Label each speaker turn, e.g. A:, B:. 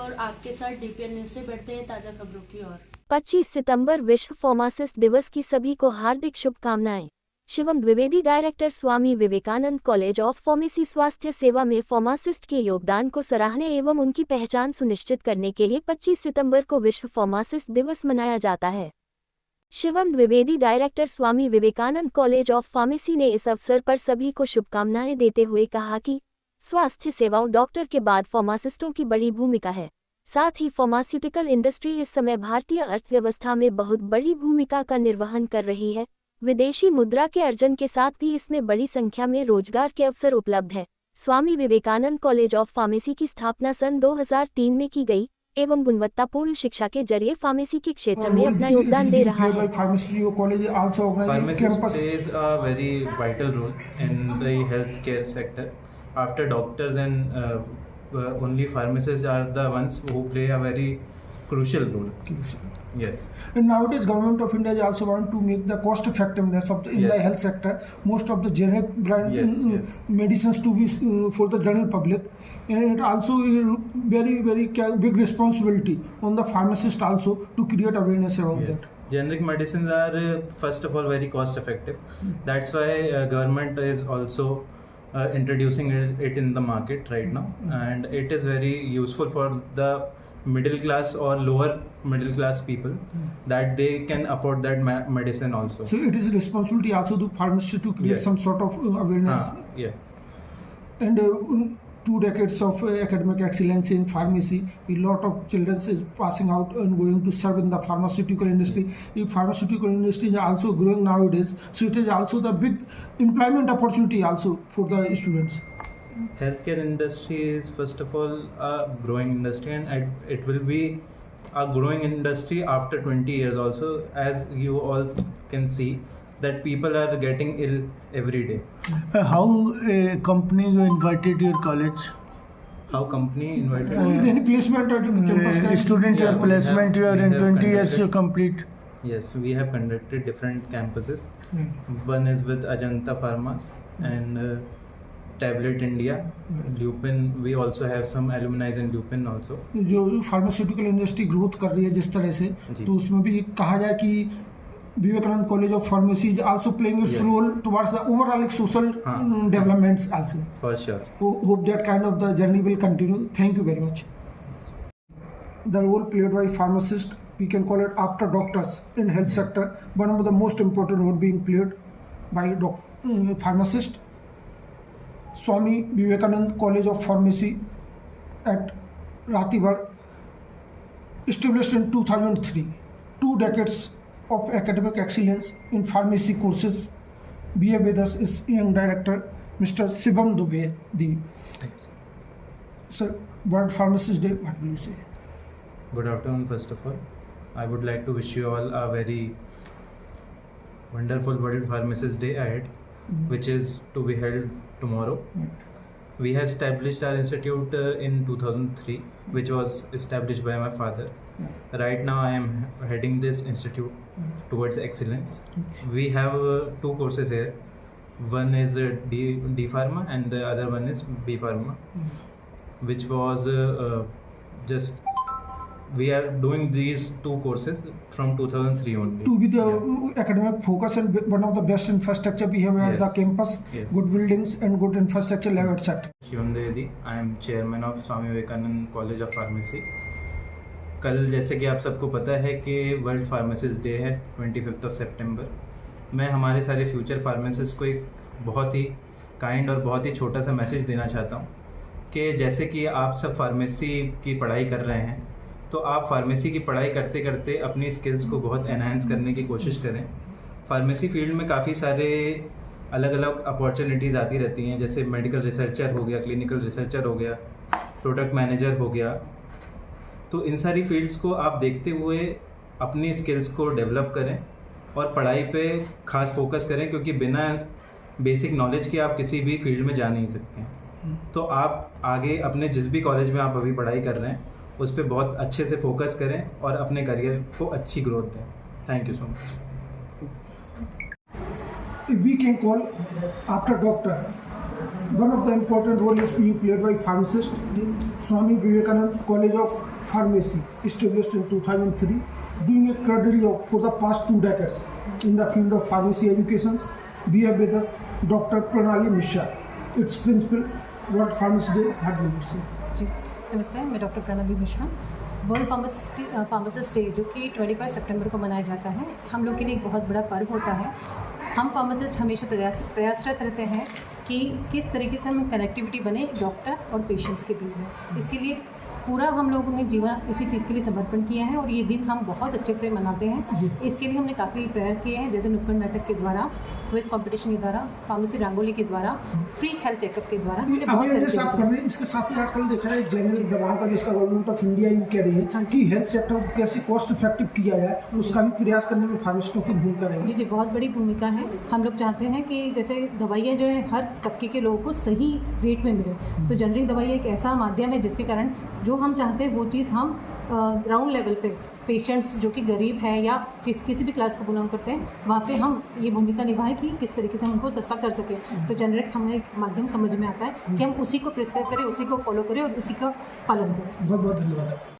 A: और आपके साथ डीपीएन न्यूज से बढ़ते हैं ताज़ा खबरों की ओर।
B: 25 सितंबर विश्व फार्मासिस्ट दिवस की सभी को हार्दिक शुभकामनाएं। Shivam Dwivedi, director, Swami Vivekananda college of pharmacy. स्वास्थ्य सेवा में फार्मासिस्ट के योगदान को सराहने एवं उनकी पहचान सुनिश्चित करने के लिए 25 सितंबर को विश्व फार्मासिस्ट दिवस मनाया जाता है। Shivam Dwivedi, director, Swami Vivekananda college of pharmacy ने इस अवसर पर सभी को शुभकामनाएं देते हुए कहा कि स्वास्थ्य सेवाओं डॉक्टर के बाद फार्मासिस्टों की बड़ी भूमिका है। साथ ही फार्मास्यूटिकल इंडस्ट्री इस समय भारतीय अर्थव्यवस्था में बहुत बड़ी भूमिका का निर्वहन कर रही है। विदेशी मुद्रा के अर्जन के साथ भी इसमें बड़ी संख्या में रोजगार के अवसर उपलब्ध है। स्वामी विवेकानंद कॉलेज ऑफ फार्मेसी की स्थापना सन 2003 में की गई एवं गुणवत्तापूर्ण शिक्षा के जरिए फार्मेसी के क्षेत्र में अपना योगदान दे रहा है।
C: Pharmacy college also organizes campus.
D: Plays a very vital role in the healthcare sector. After doctors and only pharmacists are the ones who play a very crucial role. Yes.
C: And nowadays, government of India also want to make the cost effectiveness of in the health sector. Most of the generic brand medicines to be for the general public, and it also very big responsibility on the pharmacist also to create awareness about that.
D: Generic medicines are first of all very cost effective. That's why government is also introducing it in the market right now, and it is very useful for the middle class or lower middle class people that they can afford that medicine also.
C: So it is responsibility also to pharmacists to create some sort of awareness. And 2 decades of academic excellence in pharmacy, a lot of children is passing out and going to serve in the pharmaceutical industry. The pharmaceutical industry is also growing nowadays, so it is also the big employment opportunity also for the students.
D: Healthcare industry is first of all a growing industry, and it will be a growing industry after 20 years also, as you all can see that people are getting ill every day.
E: How a company invited your college?
D: How company invited?
C: Any placement at campus?
E: Student your placement, you are in 20 years you complete.
D: Yes, we have conducted different campuses. One is with Ajanta Pharmas and Tablet India, Lupin. We also have some alumni in Lupin also.
C: जो pharmaceutical industry growth कर रही है जिस तरह से, तो उसमें भी कहा जाए कि Vivekananda college of pharmacy is also playing its role towards the overall social developments also.
D: For sure.
C: Hope that kind of the journey will continue. Thank you very much. The role played by pharmacists, we can call it after doctors in health sector, one of the most important role being played by pharmacists. Swami Vivekanand College of Pharmacy at Ratibad, established in 2003. 2 decades of academic excellence in pharmacy courses. BA with us is young director Mr. Shivam Dubedi. Sir, World Pharmacist Day, what will you say?
D: Good afternoon. First of all, I would like to wish you all a very wonderful World Pharmacist Day ahead, which is to be held tomorrow. We have established our institute in 2003, which was established by my father. Right now I am heading this institute towards excellence. We have 2 courses here. One is D Pharma and the other one is B Pharma, which was just we are doing these 2 courses from 2003 only.
C: To be the academic focus and one of the best infrastructure we have at the campus, good buildings and good infrastructure level, etc.
D: Shivam Dwedi, I am chairman of Swami Vivekanand College of Pharmacy. कल जैसे कि आप सबको पता है कि world pharmacist day है 25 सितंबर। मैं हमारे सारे फ्यूचर फार्मासिस्ट को एक बहुत ही काइंड और बहुत ही छोटा सा मैसेज देना चाहता हूँ कि जैसे कि आप सब फार्मेसी की पढ़ाई कर रहे हैं, तो आप फार्मेसी की पढ़ाई करते करते अपनी स्किल्स को बहुत एनहांस करने की कोशिश करें। फार्मेसी फील्ड में काफ़ी सारे अलग अलग अपॉर्चुनिटीज़ आती रहती हैं, जैसे मेडिकल रिसर्चर हो गया, क्लिनिकल रिसर्चर हो गया, प्रोडक्ट मैनेजर हो गया। तो इन सारी फील्ड्स को आप देखते हुए अपनी स्किल्स को डेवलप करें और पढ़ाई पे खास फोकस करें, क्योंकि बिना बेसिक नॉलेज के आप किसी भी फील्ड में जा नहीं सकते हैं। तो आप आगे अपने जिस भी कॉलेज में आप अभी पढ़ाई कर रहे हैं उस पर बहुत अच्छे से फोकस करें और अपने करियर को अच्छी ग्रोथ दें। Thank you so much.
C: We can call after doctor One of the important role is being played by pharmacist. Swami Vivekananda College of Pharmacy, established in 2003, doing a credible job for the past 2 decades in the field of pharmacy education. We have with us Dr. Pranali Mishra, its principal. World Pharmacy Day, what will you say?
F: जी नमस्ते, मैं doctor प्रणाली Mishra. World pharmacist day जो कि 25 सितंबर को मनाया जाता है, हम लोग के लिए एक बहुत बड़ा पर्व होता है। हम फार्मासिस्ट हमेशा प्रयासरत रहते हैं कि किस तरीके से हम कनेक्टिविटी बने डॉक्टर और पेशेंट्स के बीच में। इसके लिए पूरा हम लोगों ने जीवन इसी चीज़ के लिए समर्पण किया है और ये दिन हम बहुत अच्छे से मनाते हैं। इसके लिए हमने काफ़ी प्रयास किए हैं, जैसे नुक्कड़ नाटक के द्वारा, क्विज कंपटीशन के द्वारा, फार्मेसी रंगोली के द्वारा, फ्री हेल्थ चेकअप के द्वारा।
C: अवेयरनेस आप कर रहे हैं। इसके साथ ही आजकल देखा है जेनरिक दवाओं का, जिसका गवर्नमेंट ऑफ इंडिया यूँ कह रही है कि हेल्थ सेक्टर को कैसे कॉस्ट इफेक्टिव किया जाए, उसका भी प्रयास करने में फार्मासिस्टों की भूमिका रहेगी।
F: जी, बहुत बड़ी भूमिका है। हम लोग चाहते हैं कि जैसे दवाइयाँ जो है हर तबके के लोगों को सही रेट में मिले, तो जेनरिक दवाइयाँ एक ऐसा माध्यम है जिसके कारण जो हम चाहते हैं वो चीज़ हम ग्राउंड लेवल पे पेशेंट्स जो कि गरीब है या किसी भी क्लास को बिलोंग करते हैं, वहाँ पे हम ये भूमिका निभाएं कि किस तरीके से हम उनको सस्ता कर सकें। तो जेनरिक हमें एक माध्यम समझ में आता है कि हम उसी को प्रिस्क्राइब करें, उसी को फॉलो करें और उसी का पालन करें।
C: बहुत बहुत धन्यवाद।